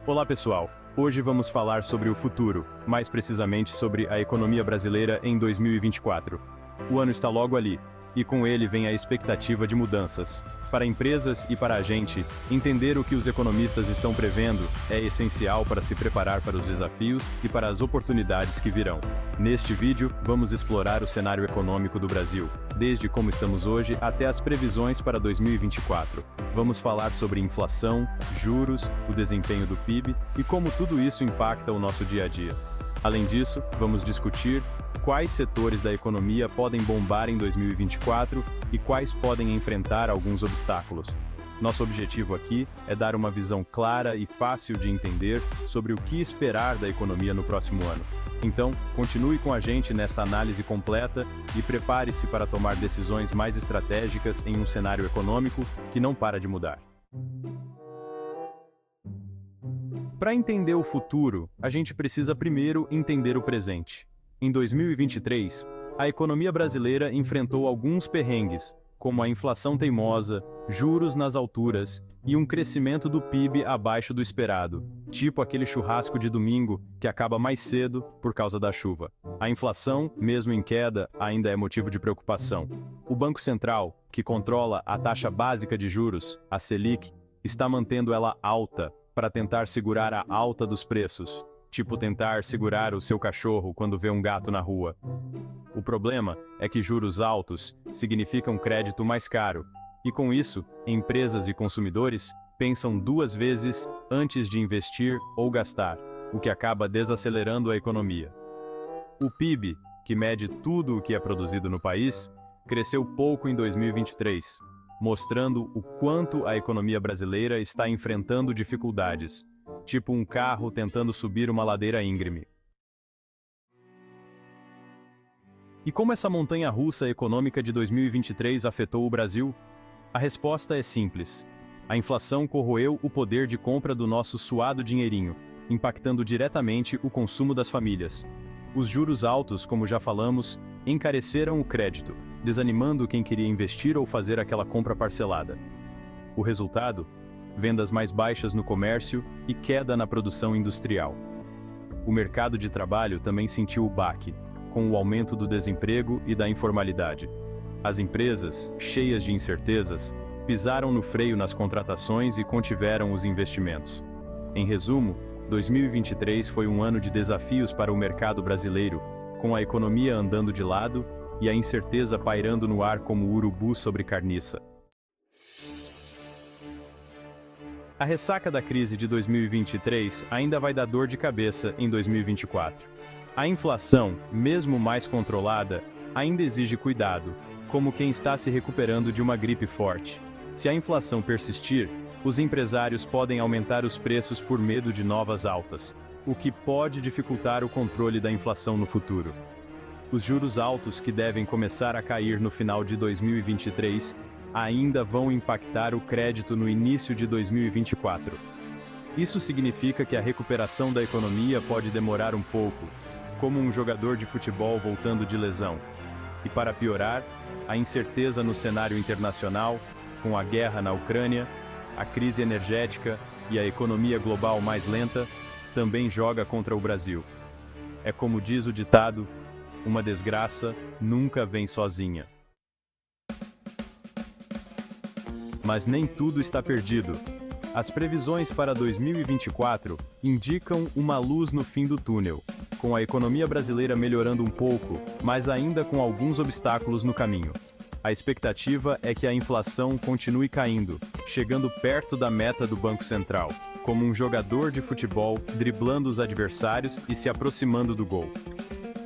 Olá pessoal, hoje vamos falar sobre o futuro, mais precisamente sobre a economia brasileira em 2024. O ano está logo ali, e com ele vem a expectativa de mudanças. Para empresas e para a gente, entender o que os economistas estão prevendo é essencial para se preparar para os desafios e para as oportunidades que virão. Neste vídeo, vamos explorar o cenário econômico do Brasil, desde como estamos hoje até as previsões para 2024. Vamos falar sobre inflação, juros, o desempenho do PIB e como tudo isso impacta o nosso dia a dia. Além disso, vamos discutir quais setores da economia podem bombar em 2024 e quais podem enfrentar alguns obstáculos. Nosso objetivo aqui é dar uma visão clara e fácil de entender sobre o que esperar da economia no próximo ano. Então, continue com a gente nesta análise completa e prepare-se para tomar decisões mais estratégicas em um cenário econômico que não para de mudar. Para entender o futuro, a gente precisa primeiro entender o presente. Em 2023, a economia brasileira enfrentou alguns perrengues, como a inflação teimosa, juros nas alturas e um crescimento do PIB abaixo do esperado, tipo aquele churrasco de domingo que acaba mais cedo por causa da chuva. A inflação, mesmo em queda, ainda é motivo de preocupação. O Banco Central, que controla a taxa básica de juros, a Selic, está mantendo ela alta para tentar segurar a alta dos preços. Tipo tentar segurar o seu cachorro quando vê um gato na rua. O problema é que juros altos significam crédito mais caro, e com isso, empresas e consumidores pensam duas vezes antes de investir ou gastar, o que acaba desacelerando a economia. O PIB, que mede tudo o que é produzido no país, cresceu pouco em 2023, mostrando o quanto a economia brasileira está enfrentando dificuldades, tipo um carro tentando subir uma ladeira íngreme. E como essa montanha-russa econômica de 2023 afetou o Brasil? A resposta é simples. A inflação corroeu o poder de compra do nosso suado dinheirinho, impactando diretamente o consumo das famílias. Os juros altos, como já falamos, encareceram o crédito, desanimando quem queria investir ou fazer aquela compra parcelada. O resultado? Vendas mais baixas no comércio e queda na produção industrial. O mercado de trabalho também sentiu o baque, com o aumento do desemprego e da informalidade. As empresas, cheias de incertezas, pisaram no freio nas contratações e contiveram os investimentos. Em resumo, 2023 foi um ano de desafios para o mercado brasileiro, com a economia andando de lado e a incerteza pairando no ar como urubu sobre carniça. A ressaca da crise de 2023 ainda vai dar dor de cabeça em 2024. A inflação, mesmo mais controlada, ainda exige cuidado, como quem está se recuperando de uma gripe forte. Se a inflação persistir, os empresários podem aumentar os preços por medo de novas altas, o que pode dificultar o controle da inflação no futuro. Os juros altos que devem começar a cair no final de 2023 ainda vão impactar o crédito no início de 2024. Isso significa que a recuperação da economia pode demorar um pouco, como um jogador de futebol voltando de lesão. E para piorar, a incerteza no cenário internacional, com a guerra na Ucrânia, a crise energética e a economia global mais lenta, também joga contra o Brasil. É como diz o ditado, uma desgraça nunca vem sozinha. Mas nem tudo está perdido. As previsões para 2024 indicam uma luz no fim do túnel, com a economia brasileira melhorando um pouco, mas ainda com alguns obstáculos no caminho. A expectativa é que a inflação continue caindo, chegando perto da meta do Banco Central, como um jogador de futebol driblando os adversários e se aproximando do gol.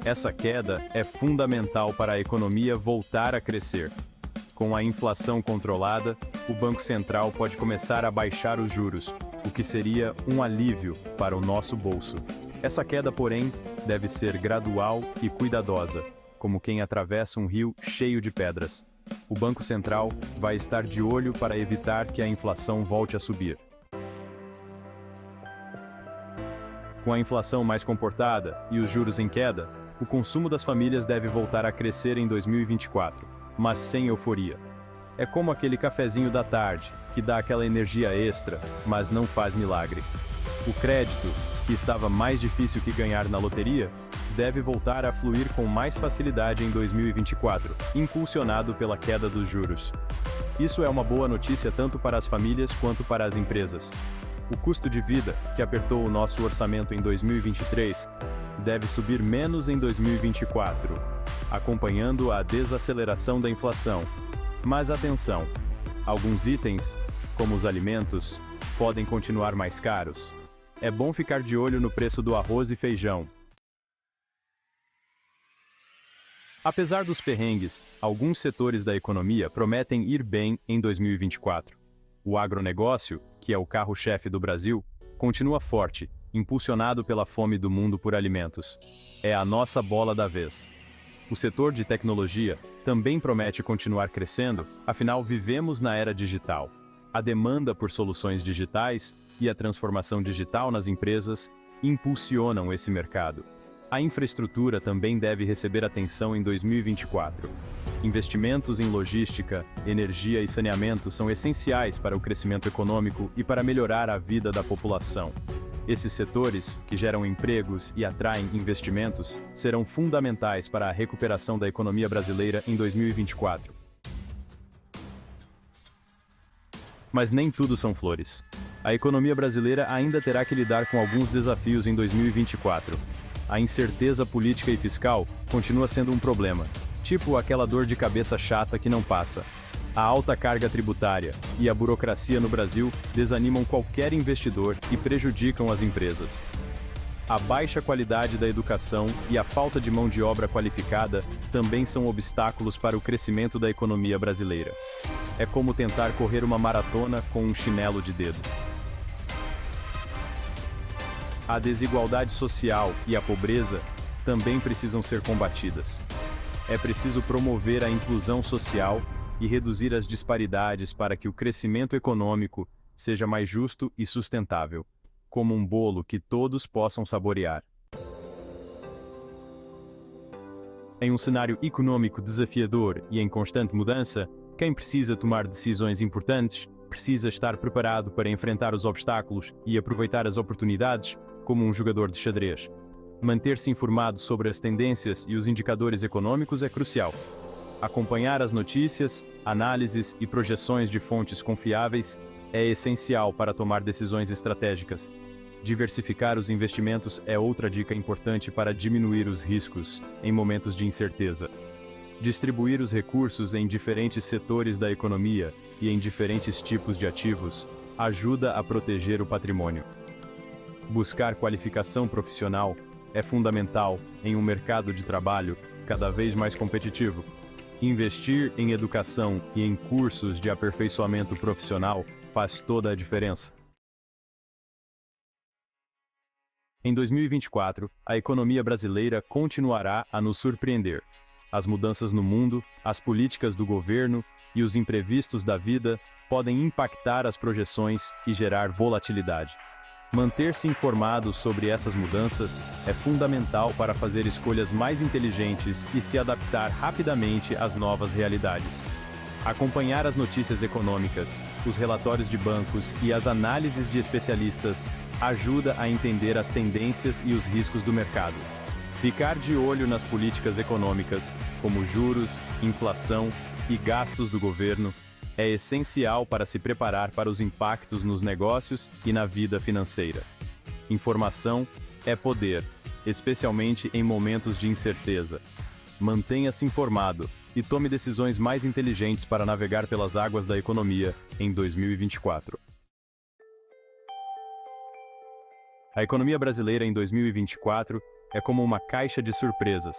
Essa queda é fundamental para a economia voltar a crescer. Com a inflação controlada, o Banco Central pode começar a baixar os juros, o que seria um alívio para o nosso bolso. Essa queda, porém, deve ser gradual e cuidadosa, como quem atravessa um rio cheio de pedras. O Banco Central vai estar de olho para evitar que a inflação volte a subir. Com a inflação mais comportada e os juros em queda, o consumo das famílias deve voltar a crescer em 2024, mas sem euforia. É como aquele cafezinho da tarde, que dá aquela energia extra, mas não faz milagre. O crédito, que estava mais difícil que ganhar na loteria, deve voltar a fluir com mais facilidade em 2024, impulsionado pela queda dos juros. Isso é uma boa notícia tanto para as famílias quanto para as empresas. O custo de vida, que apertou o nosso orçamento em 2023, deve subir menos em 2024, acompanhando a desaceleração da inflação. Mas atenção! Alguns itens, como os alimentos, podem continuar mais caros. É bom ficar de olho no preço do arroz e feijão. Apesar dos perrengues, alguns setores da economia prometem ir bem em 2024. O agronegócio, que é o carro-chefe do Brasil, continua forte, impulsionado pela fome do mundo por alimentos. É a nossa bola da vez. O setor de tecnologia também promete continuar crescendo, afinal vivemos na era digital. A demanda por soluções digitais e a transformação digital nas empresas impulsionam esse mercado. A infraestrutura também deve receber atenção em 2024. Investimentos em logística, energia e saneamento são essenciais para o crescimento econômico e para melhorar a vida da população. Esses setores, que geram empregos e atraem investimentos, serão fundamentais para a recuperação da economia brasileira em 2024. Mas nem tudo são flores. A economia brasileira ainda terá que lidar com alguns desafios em 2024. A incerteza política e fiscal continua sendo um problema, tipo aquela dor de cabeça chata que não passa. A alta carga tributária e a burocracia no Brasil desanimam qualquer investidor e prejudicam as empresas. A baixa qualidade da educação e a falta de mão de obra qualificada também são obstáculos para o crescimento da economia brasileira. É como tentar correr uma maratona com um chinelo de dedo. A desigualdade social e a pobreza também precisam ser combatidas. É preciso promover a inclusão social e reduzir as disparidades para que o crescimento econômico seja mais justo e sustentável, como um bolo que todos possam saborear. Em um cenário econômico desafiador e em constante mudança, quem precisa tomar decisões importantes precisa estar preparado para enfrentar os obstáculos e aproveitar as oportunidades como um jogador de xadrez. Manter-se informado sobre as tendências e os indicadores econômicos é crucial. Acompanhar as notícias, análises e projeções de fontes confiáveis é essencial para tomar decisões estratégicas. Diversificar os investimentos é outra dica importante para diminuir os riscos em momentos de incerteza. Distribuir os recursos em diferentes setores da economia e em diferentes tipos de ativos ajuda a proteger o patrimônio. Buscar qualificação profissional é fundamental em um mercado de trabalho cada vez mais competitivo. Investir em educação e em cursos de aperfeiçoamento profissional faz toda a diferença. Em 2024, a economia brasileira continuará a nos surpreender. As mudanças no mundo, as políticas do governo e os imprevistos da vida podem impactar as projeções e gerar volatilidade. Manter-se informado sobre essas mudanças é fundamental para fazer escolhas mais inteligentes e se adaptar rapidamente às novas realidades. Acompanhar as notícias econômicas, os relatórios de bancos e as análises de especialistas ajuda a entender as tendências e os riscos do mercado. Ficar de olho nas políticas econômicas, como juros, inflação e gastos do governo, é essencial para se preparar para os impactos nos negócios e na vida financeira. Informação é poder, especialmente em momentos de incerteza. Mantenha-se informado e tome decisões mais inteligentes para navegar pelas águas da economia em 2024. A economia brasileira em 2024 é como uma caixa de surpresas.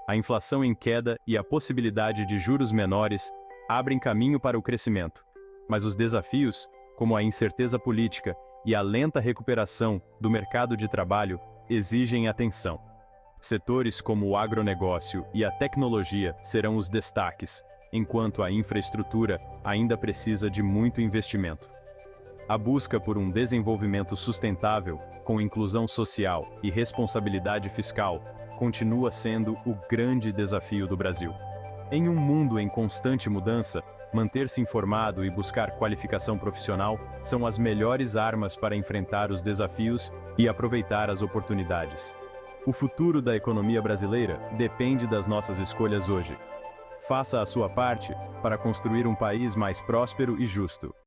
A inflação em queda e a possibilidade de juros menores abrem caminho para o crescimento. Mas os desafios, como a incerteza política e a lenta recuperação do mercado de trabalho, exigem atenção. Setores como o agronegócio e a tecnologia serão os destaques, enquanto a infraestrutura ainda precisa de muito investimento. A busca por um desenvolvimento sustentável, com inclusão social e responsabilidade fiscal, continua sendo o grande desafio do Brasil. Em um mundo em constante mudança, manter-se informado e buscar qualificação profissional são as melhores armas para enfrentar os desafios e aproveitar as oportunidades. O futuro da economia brasileira depende das nossas escolhas hoje. Faça a sua parte para construir um país mais próspero e justo.